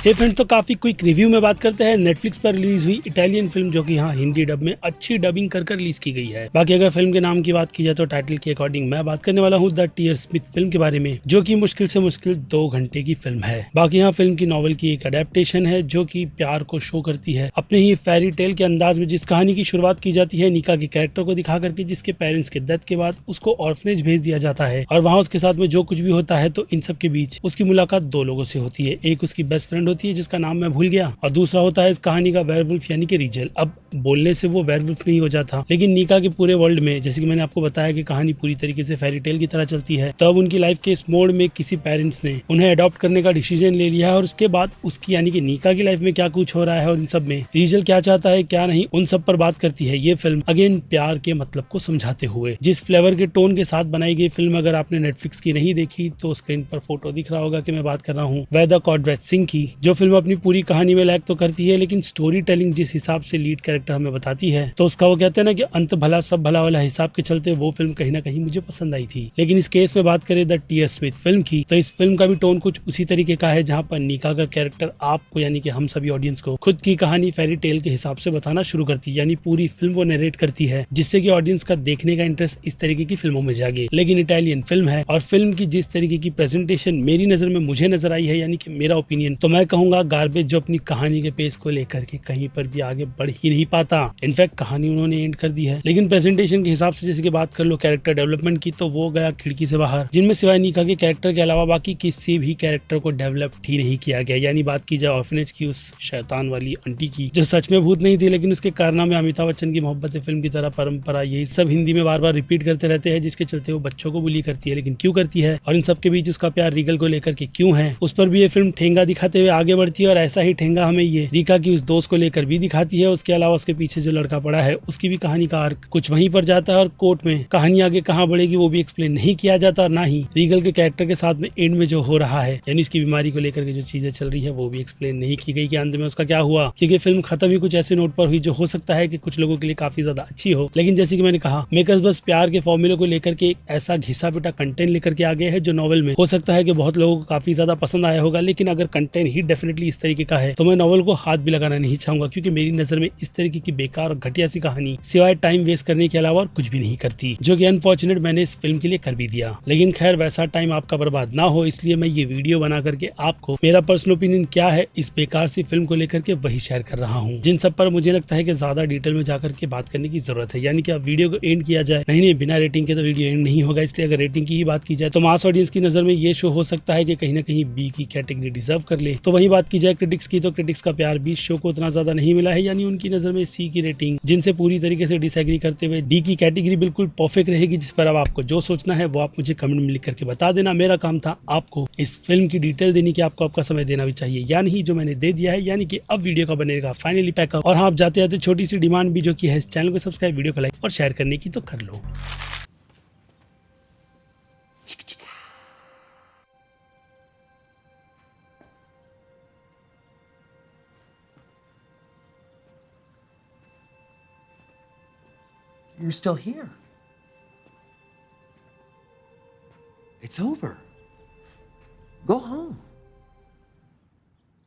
हे friends, तो काफी quick review में बात करते हैं नेटफ्लिक्स पर रिलीज हुई इटालियन फिल्म जो कि यहाँ हिंदी डब में अच्छी डबिंग कर रिलीज की गई है। बाकी अगर फिल्म के नाम की बात की जाए तो टाइटल के अकॉर्डिंग मैं बात करने वाला हूँ द टीयर स्मिथ फिल्म के बारे में, जो कि मुश्किल से मुश्किल 2 घंटे की फिल्म है। बाकी यहाँ फिल्म की नॉवेल की एक अडेप्टेशन है जो कि प्यार को शो करती है अपने ही फेरी टेल के अंदाज में। जिस कहानी की शुरुआत की जाती है निका के कैरेक्टर को दिखा करके, जिसके पेरेंट्स के डेथ के बाद उसको ऑर्फनेज भेज दिया जाता है और वहाँ उसके साथ में जो कुछ भी होता है तो इन सब के बीच उसकी मुलाकात 2 लोगों से होती है। एक उसकी बेस्ट फ्रेंड होती है जिसका नाम मैं भूल गया, और दूसरा होता है इस कहानी का वेयरवुल्फ यानी कि रीजल। अब बोलने से वो वेयरवुल्फ नहीं हो जाता, लेकिन निका के पूरे वर्ल्ड में, जैसे कि मैंने आपको बताया कि कहानी पूरी तरीके से फेरी टेल की तरह चलती है, तब उनकी लाइफ के इस मोड़ में किसी पेरेंट्स ने उन्हें अडॉप्ट करने का डिसीजन ले लिया है और उसके बाद उसकी यानी कि निका की लाइफ में क्या कुछ हो रहा है और इन सब में रीजल क्या चाहता है क्या नहीं, उन सब पर बात करती है ये फिल्म। अगेन प्यार के मतलब को समझाते हुए जिस फ्लेवर के टोन के साथ बनाई गई फिल्म, अगर आपने नेटफ्लिक्स की नहीं देखी तो स्क्रीन पर फोटो दिख रहा होगा कि मैं बात कर रहा हूँ वेदा कॉर्डरेट सिंह की, जो फिल्म अपनी पूरी कहानी में लैग तो करती है लेकिन स्टोरी टेलिंग जिस हिसाब से लीड कैरेक्टर हमें बताती है तो उसका वो कहते हैं ना कि अंत भला सब भला वाला हिसाब के चलते वो फिल्म कहीं ना कहीं मुझे पसंद आई थी। लेकिन इस केस में बात करें द टीयर स्मिथ फिल्म की, तो इस फिल्म का भी टोन कुछ उसी तरीके का है, जहाँ पर निका का कैरेक्टर आपको यानी कि हम सभी ऑडियंस को खुद की कहानी फेरी टेल के हिसाब से बताना शुरू करती है, यानी पूरी फिल्म वो नरेट करती है, जिससे कि ऑडियंस का देखने का इंटरेस्ट इस तरीके की फिल्मों में जागे। लेकिन इटालियन फिल्म है और फिल्म की जिस तरीके की प्रेजेंटेशन मेरी नजर में मुझे नजर आई है, यानी कि मेरा ओपिनियन, तो मैं कहूंगा गार्बेज, जो अपनी कहानी के पेस को लेकर के कहीं पर भी आगे बढ़ ही नहीं पाता। इनफैक्ट कहानी उन्होंने एंड कर दी है, लेकिन प्रेजेंटेशन के हिसाब से जैसे कि बात कर लो कैरेक्टर डेवलपमेंट की, तो वो गया खिड़की से बाहर, जिनमें सिवाय निका के कैरेक्टर के अलावा बाकी किसी भी कैरेक्टर को डेवलप ही नहीं किया गया। यानी बात की जाए ऑर्फनेज की, उस शैतान वाली आंटी की जो सच में भूत नहीं थी लेकिन उसके कारनामे अमिताभ बच्चन की मोहब्बत फिल्म की तरह परंपरा यही सब हिंदी में बार बार रिपीट करते रहते हैं, जिसके चलते वो बच्चों को बुली करती है। लेकिन क्यों करती है और इन सब के बीच उसका प्यार रीगल को लेकर के क्यों है, उस पर भी ये फिल्म ठेंगा दिखाते हुए आगे बढ़ती है। और ऐसा ही ठेंगा हमें ये रिका की उस दोस्त को लेकर भी दिखाती है। उसके अलावा उसके पीछे जो लड़का पड़ा है उसकी भी कहानी का आर्क कुछ वहीं पर जाता है और कोर्ट में कहानी आगे कहाँ बढ़ेगी वो भी एक्सप्लेन नहीं किया जाता, और ना ही रीगल के कैरेक्टर के साथ में एंड में जो हो रहा है यानी उसकी बीमारी को लेकर के जो चीजें चल रही है वो भी एक्सप्लेन नहीं की गई कि अंत में उसका क्या हुआ, क्योंकि फिल्म खत्म ही कुछ ऐसे नोट पर हुई जो हो सकता है कि कुछ लोगों के लिए काफी ज्यादा अच्छी हो। लेकिन जैसे कि मैंने कहा, मेकर्स बस प्यार के फॉर्मूले को लेकर के एक ऐसा घिसा पिटा कंटेंट लेकर के आ गए है जो नॉवेल में हो सकता है कि बहुत लोगों को काफी ज्यादा पसंद आया होगा, लेकिन अगर कंटेंट ही डेफिनेटली इस तरीके का है तो मैं नॉवेल को हाथ भी लगाना नहीं चाहूंगा, क्योंकि मेरी नजर में इस तरीके की बेकार और घटिया सी कहानी सिवाय टाइम वेस्ट करने के अलावा और कुछ भी नहीं करती, जो कि अनफॉर्चुनेट मैंने इस फिल्म के लिए कर भी दिया। लेकिन खैर वैसा टाइम आपका बर्बाद ना हो इसलिए मैं ये वीडियो बना करके आपको मेरा पर्सनल ओपिनियन क्या है इस बेकार सी फिल्म को लेकर के वही शेयर कर रहा हूँ, जिन सब पर मुझे लगता है कि ज्यादा डिटेल में जाकर के बात करने की जरूरत है। यानी कि अब वीडियो को एंड किया जाए, नहीं बिना रेटिंग के तो वीडियो एंड नहीं होगा, इसलिए अगर रेटिंग की ही बात की जाए तो मास ऑडियंस की नजर में ये शो हो सकता है कि कहीं ना कहीं बी की कैटेगरी डिजर्व कर ले। तो वही बात की जाए क्रिटिक्स की, तो क्रिटिक्स का प्यार भी शो को उतना ज्यादा नहीं मिला है, यानी उनकी नजर में सी की रेटिंग जिनसे पूरी तरीके से डिसएग्री करते हुए डी की कैटेगरी बिल्कुल परफेक्ट रहेगी, जिस पर अब आपको जो सोचना है वो आप मुझे कमेंट में लिख करके बता देना। मेरा काम था आपको इस फिल्म की डिटेल देनी कि आपको आपका समय देना भी चाहिए या नहीं, जो मैंने दे दिया है। यानी कि अब वीडियो का बनेगा फाइनली पैकअप, और हाँ आप जाते जाते छोटी सी डिमांड भी जो की है, चैनल को सब्सक्राइब, वीडियो को लाइक और शेयर करने की तो कर लो। You're still here. It's over. Go home.